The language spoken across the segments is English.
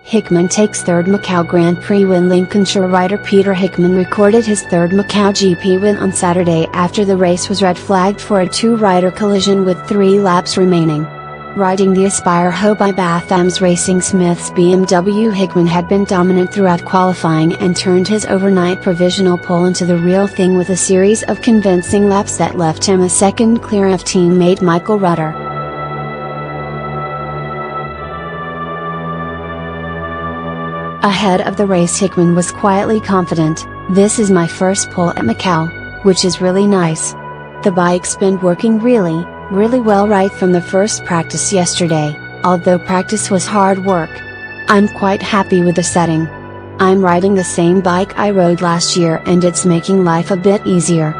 Hickman takes third Macau Grand Prix win. Lincolnshire rider Peter Hickman recorded his third Macau GP win on Saturday after the race was red flagged for a two-rider collision with 3 laps remaining. Riding the Aspire Ho by Batham's Racing Smith's BMW, Hickman had been dominant throughout qualifying and turned his overnight provisional pole into the real thing with a series of convincing laps that left him a second clear of teammate Michael Rutter. Ahead of the race, Hickman was quietly confident, "This is my first pole at Macau, which is really nice. The bike's been working really well right from the first practice yesterday, although practice was hard work. I'm quite happy with the setting. I'm riding the same bike I rode last year and it's making life a bit easier."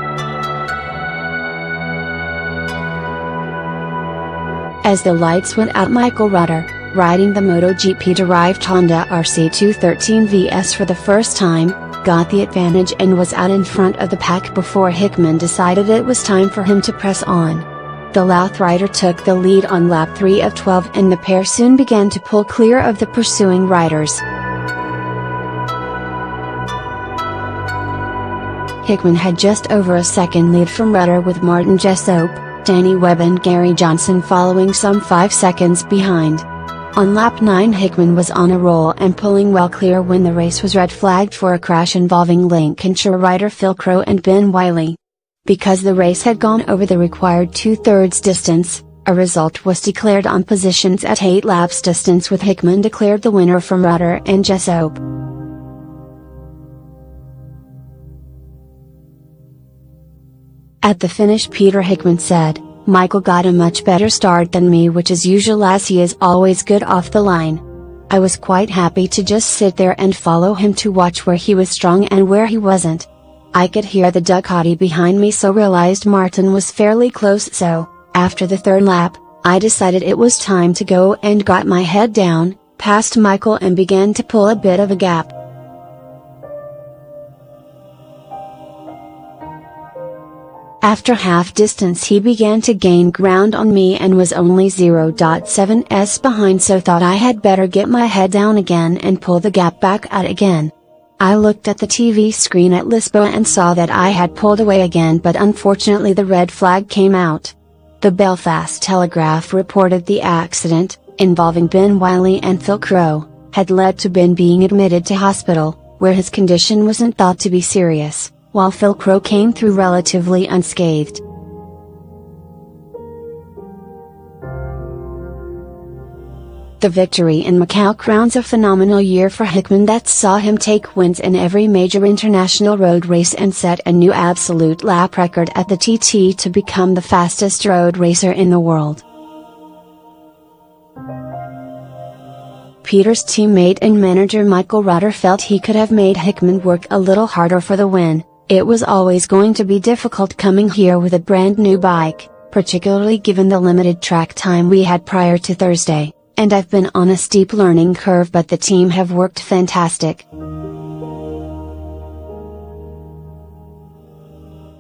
As the lights went out, Michael Rutter, riding the MotoGP-derived Honda RC213 VS for the first time, got the advantage and was out in front of the pack before Hickman decided it was time for him to press on. The Louth rider took the lead on lap 3 of 12 and the pair soon began to pull clear of the pursuing riders. Hickman had just over a second lead from Rutter, with Martin Jessope, Danny Webb and Gary Johnson following some 5 seconds behind. On lap 9, Hickman was on a roll and pulling well clear when the race was red flagged for a crash involving Lincolnshire rider Phil Crowe and Ben Wiley. Because the race had gone over the required 2/3 distance, a result was declared on positions at 8 laps distance, with Hickman declared the winner from Rutter and Jessope. At the finish, Peter Hickman said, "Michael got a much better start than me, which is usual as he is always good off the line. I was quite happy to just sit there and follow him to watch where he was strong and where he wasn't. I could hear the Ducati behind me, so realized Martin was fairly close, so, after the 3rd lap, I decided it was time to go and got my head down, passed Michael and began to pull a bit of a gap. After half distance he began to gain ground on me and was only 0.7s behind, so thought I had better get my head down again and pull the gap back out again. I looked at the TV screen at Lisboa and saw that I had pulled away again, but unfortunately the red flag came out. The Belfast Telegraph reported the accident, involving Ben Wiley and Phil Crowe, had led to Ben being admitted to hospital, where his condition wasn't thought to be serious, while Phil Crowe came through relatively unscathed. The victory in Macau crowns a phenomenal year for Hickman that saw him take wins in every major international road race and set a new absolute lap record at the TT to become the fastest road racer in the world. Peter's teammate and manager Michael Rutter felt he could have made Hickman work a little harder for the win. "It was always going to be difficult coming here with a brand new bike, particularly given the limited track time we had prior to Thursday, and I've been on a steep learning curve, but the team have worked fantastic.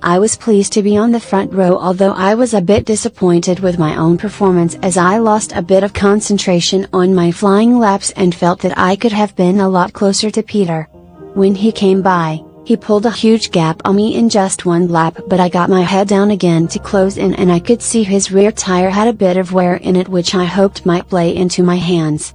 I was pleased to be on the front row, although I was a bit disappointed with my own performance as I lost a bit of concentration on my flying laps and felt that I could have been a lot closer to Peter. When he came by, he pulled a huge gap on me in just 1 lap, but I got my head down again to close in and I could see his rear tire had a bit of wear in it, which I hoped might play into my hands.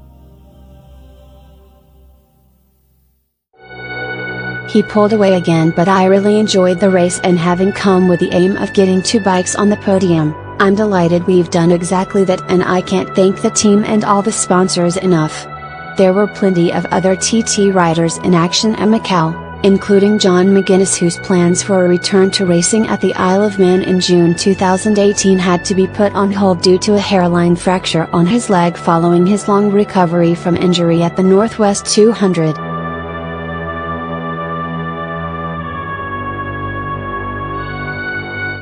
He pulled away again, but I really enjoyed the race, and having come with the aim of getting 2 bikes on the podium, I'm delighted we've done exactly that, and I can't thank the team and all the sponsors enough. There were plenty of other TT riders in action at Macau, including John McGuinness, whose plans for a return to racing at the Isle of Man in June 2018 had to be put on hold due to a hairline fracture on his leg following his long recovery from injury at the Northwest 200.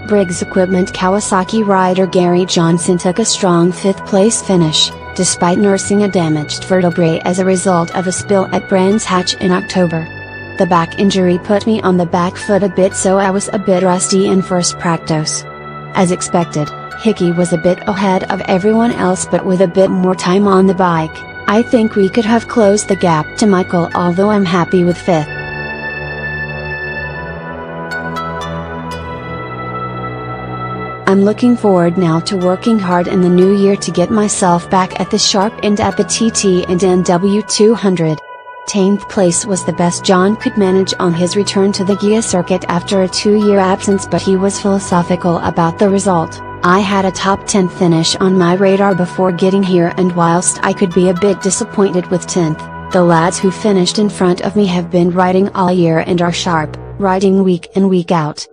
Briggs Equipment Kawasaki rider Gary Johnson took a strong 5th place finish, despite nursing a damaged vertebrae as a result of a spill at Brands Hatch in October. The back injury put me on the back foot a bit, so I was a bit rusty in first practice. As expected, Hickey was a bit ahead of everyone else, but with a bit more time on the bike, I think we could have closed the gap to Michael, although I'm happy with 5th. I'm looking forward now to working hard in the new year to get myself back at the sharp end at the TT and NW 200. 10th place was the best John could manage on his return to the GIA circuit after a 2-year absence, but he was philosophical about the result. I had a top 10 finish on my radar before getting here, and whilst I could be a bit disappointed with 10th, the lads who finished in front of me have been riding all year and are sharp, riding week in week out.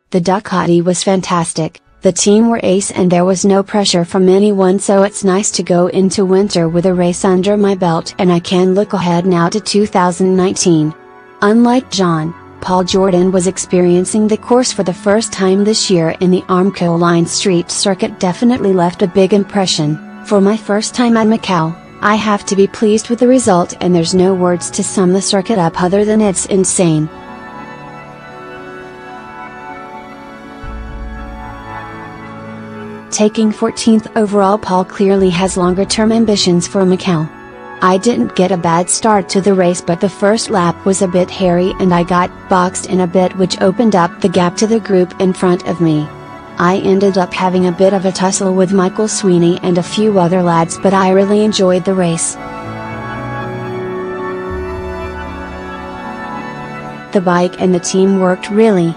The Ducati was fantastic, the team were ace and there was no pressure from anyone, so it's nice to go into winter with a race under my belt and I can look ahead now to 2019. Unlike John, Paul Jordan was experiencing the course for the first time this year in the Armco Line Street circuit definitely left a big impression. For my first time at Macau, I have to be pleased with the result and there's no words to sum the circuit up other than it's insane. Taking 14th overall, Paul clearly has longer term ambitions for Macau. I didn't get a bad start to the race, but the first lap was a bit hairy and I got boxed in a bit, which opened up the gap to the group in front of me. I ended up having a bit of a tussle with Michael Sweeney and a few other lads, but I really enjoyed the race. The bike and the team worked really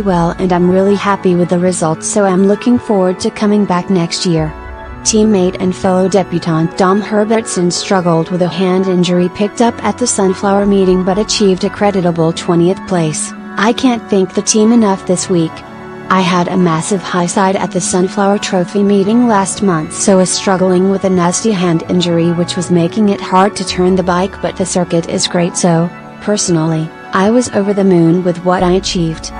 well and I'm really happy with the results, so I'm looking forward to coming back next year. Teammate and fellow debutant Dom Herbertson struggled with a hand injury picked up at the Sunflower meeting but achieved a creditable 20th place. I can't thank the team enough this week. I had a massive high side at the Sunflower Trophy meeting last month, so was struggling with a nasty hand injury which was making it hard to turn the bike, but the circuit is great, so, personally, I was over the moon with what I achieved.